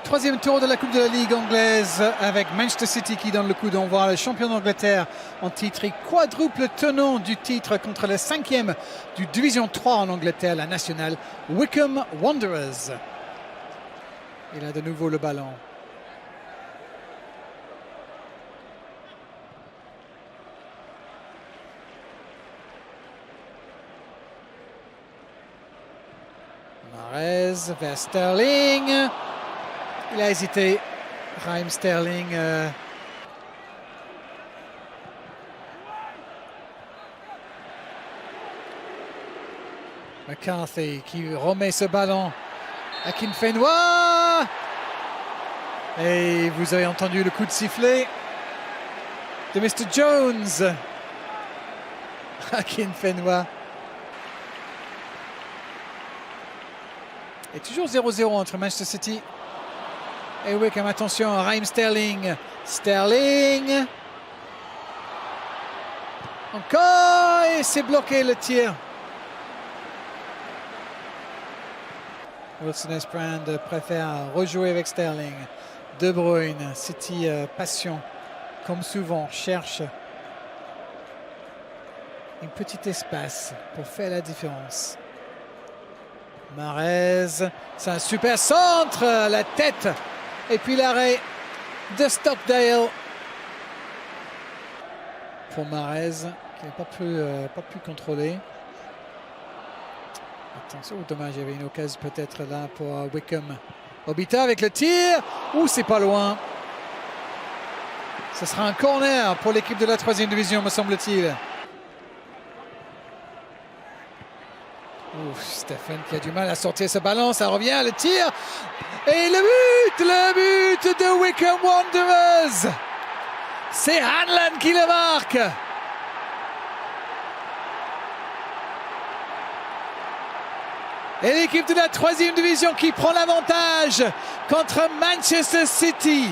Troisième tour de la Coupe de la Ligue anglaise avec Manchester City qui donne le coup d'envoi. Le champion d'Angleterre en titre et quadruple tenant du titre contre le 5e du Division 3 en Angleterre, la nationale Wycombe Wanderers. Il a de nouveau le ballon. Mahrez vers Sterling. Il a hésité. Raheem Sterling. McCarthy qui remet ce ballon à Akinfenwa. Et vous avez entendu le coup de sifflet de Mr. Jones. Akinfenwa. Et toujours 0-0 entre Manchester City et Wycombe. Attention, Raheem Sterling. Sterling. Encore. Et c'est bloqué le tir. Wilson Esprand préfère rejouer avec Sterling. De Bruyne. City passion. Comme souvent, cherche un petit espace pour faire la différence. Mahrez, c'est un super centre, la tête, et puis l'arrêt de Stockdale. Pour Mahrez, qui n'a pas pu contrôler. Attention, dommage, il y avait une occasion peut-être là pour Wycombe. Obita avec le tir, c'est pas loin. Ce sera un corner pour l'équipe de la 3e division, me semble-t-il. Stephen qui a du mal à sortir ce ballon, ça revient, le tir et le but de Wycombe Wanderers. C'est Hanlon qui le marque. Et l'équipe de la 3e division qui prend l'avantage contre Manchester City.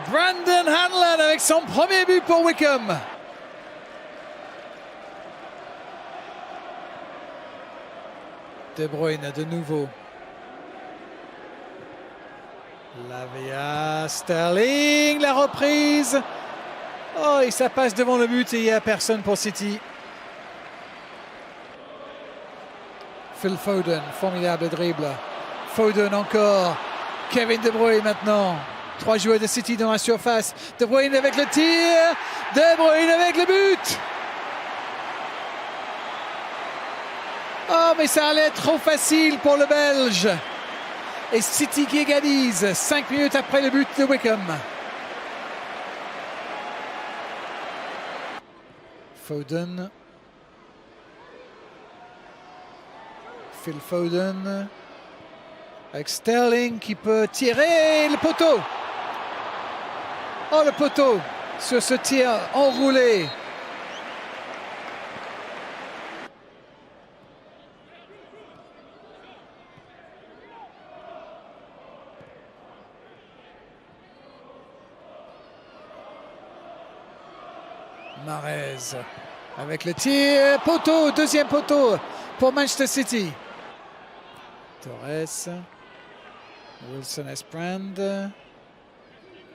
Brandon Hanlon avec son premier but pour Wycombe. De Bruyne de nouveau. Lavia, Sterling, la reprise. Et ça passe devant le but et il n'y a personne pour City. Phil Foden, formidable dribble. Foden encore. Kevin De Bruyne maintenant. 3 joueurs de City dans la surface. De Bruyne avec le tir. De Bruyne avec le but. Mais ça allait être trop facile pour le Belge. Et City qui égalise 5 minutes après le but de Wycombe. Foden. Phil Foden. Avec Sterling qui peut tirer le poteau. Le poteau sur ce tir enroulé. Mahrez avec le tir, poteau, deuxième poteau pour Manchester City. Torres, Wilson Esprand,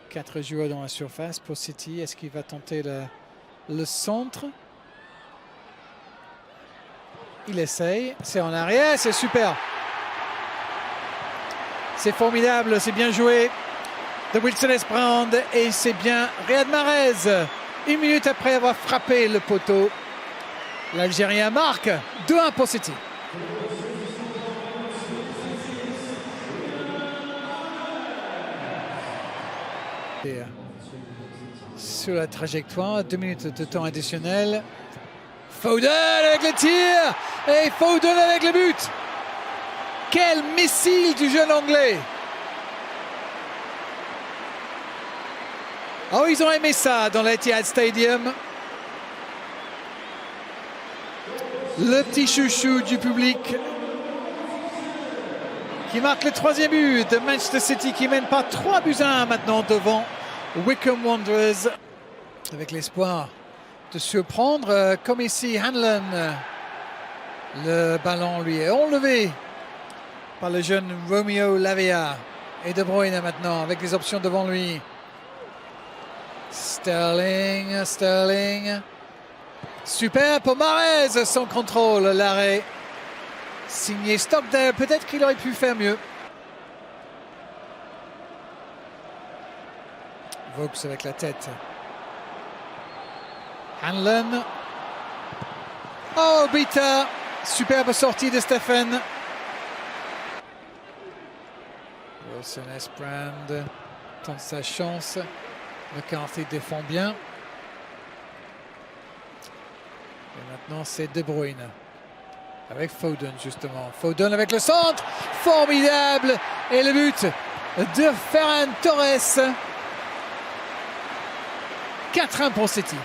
4 joueurs dans la surface pour City. Est-ce qu'il va tenter le centre? Il essaye, c'est en arrière, c'est super. C'est formidable, c'est bien joué de Wilson Esprand et c'est bien Riyad Mahrez. 1 minute après avoir frappé le poteau, l'Algérien marque 2-1 pour City. Et sur la trajectoire, 2 minutes de temps additionnel. Foden avec le tir et Foden avec le but. Quel missile du jeune Anglais! Ils ont aimé ça dans l'Etihad Stadium. Le petit chouchou du public qui marque le 3e but de Manchester City qui mène par 3-1 maintenant devant Wycombe Wanderers. Avec l'espoir de surprendre, comme ici Hanlon Le ballon lui est enlevé par le jeune Romeo Lavia. Et De Bruyne maintenant avec les options devant lui. Sterling. Super pour Mahrez, son contrôle, l'arrêt. Signé Stockdale, peut-être qu'il aurait pu faire mieux. Vokes avec la tête. Hanlon. Oh, Bita. Superbe sortie de Stephen. Wilson Esprand tente sa chance. McCarthy défend bien. Et maintenant, c'est De Bruyne. Avec Foden, justement. Foden avec le centre. Formidable. Et le but de Ferran Torres. 4-1 pour City.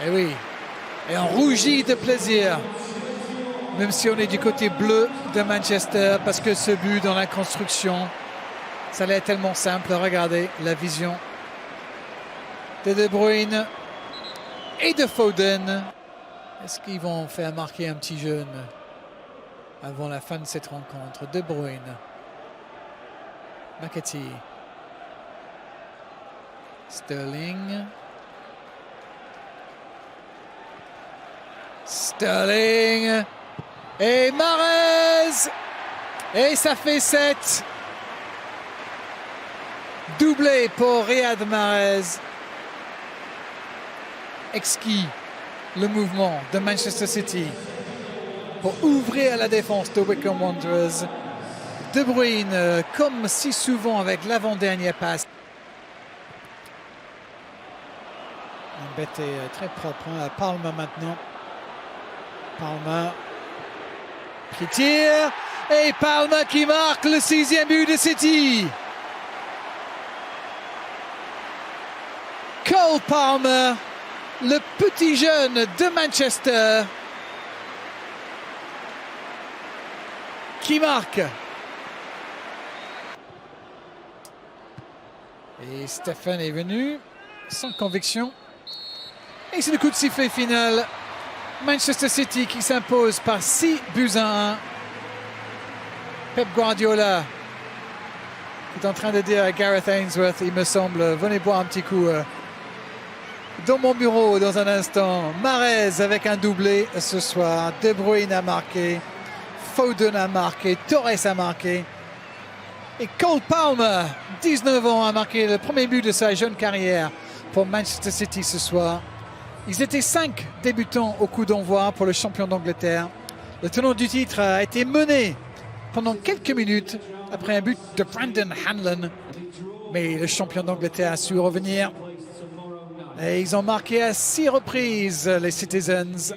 Et oui. Et on rougit de plaisir. Même si on est du côté bleu de Manchester. Parce que ce but dans la construction, ça allait être tellement simple. Regardez la vision de Bruyne et de Foden. Est-ce qu'ils vont faire marquer un petit jeune avant la fin de cette rencontre? De Bruyne. McAtee. Sterling. Et Mahrez. Et ça fait 7. Doublé pour Riyad Mahrez. Exquis le mouvement de Manchester City pour ouvrir la défense de Wycombe Wanderers. De Bruyne, comme si souvent avec l'avant-dernière passe. Un bête est très propre. Palmer maintenant. Palmer qui tire. Et Palmer qui marque le 6e but de City. Cole Palmer, le petit jeune de Manchester, qui marque. Et Stephen est venu sans conviction. Et c'est le coup de sifflet final. Manchester City qui s'impose par 6-1. Pep Guardiola est en train de dire à Gareth Ainsworth, il me semble, venez boire un petit coup dans mon bureau dans un instant. Mahrez avec un doublé ce soir. De Bruyne a marqué. Foden a marqué. Torres a marqué. Et Cole Palmer, 19 ans, a marqué le premier but de sa jeune carrière pour Manchester City ce soir. Ils étaient 5 débutants au coup d'envoi pour le champion d'Angleterre. Le tenant du titre a été mené pendant quelques minutes après un but de Brandon Hanlon. Mais le champion d'Angleterre a su revenir. Et ils ont marqué à 6 reprises, les Citizens.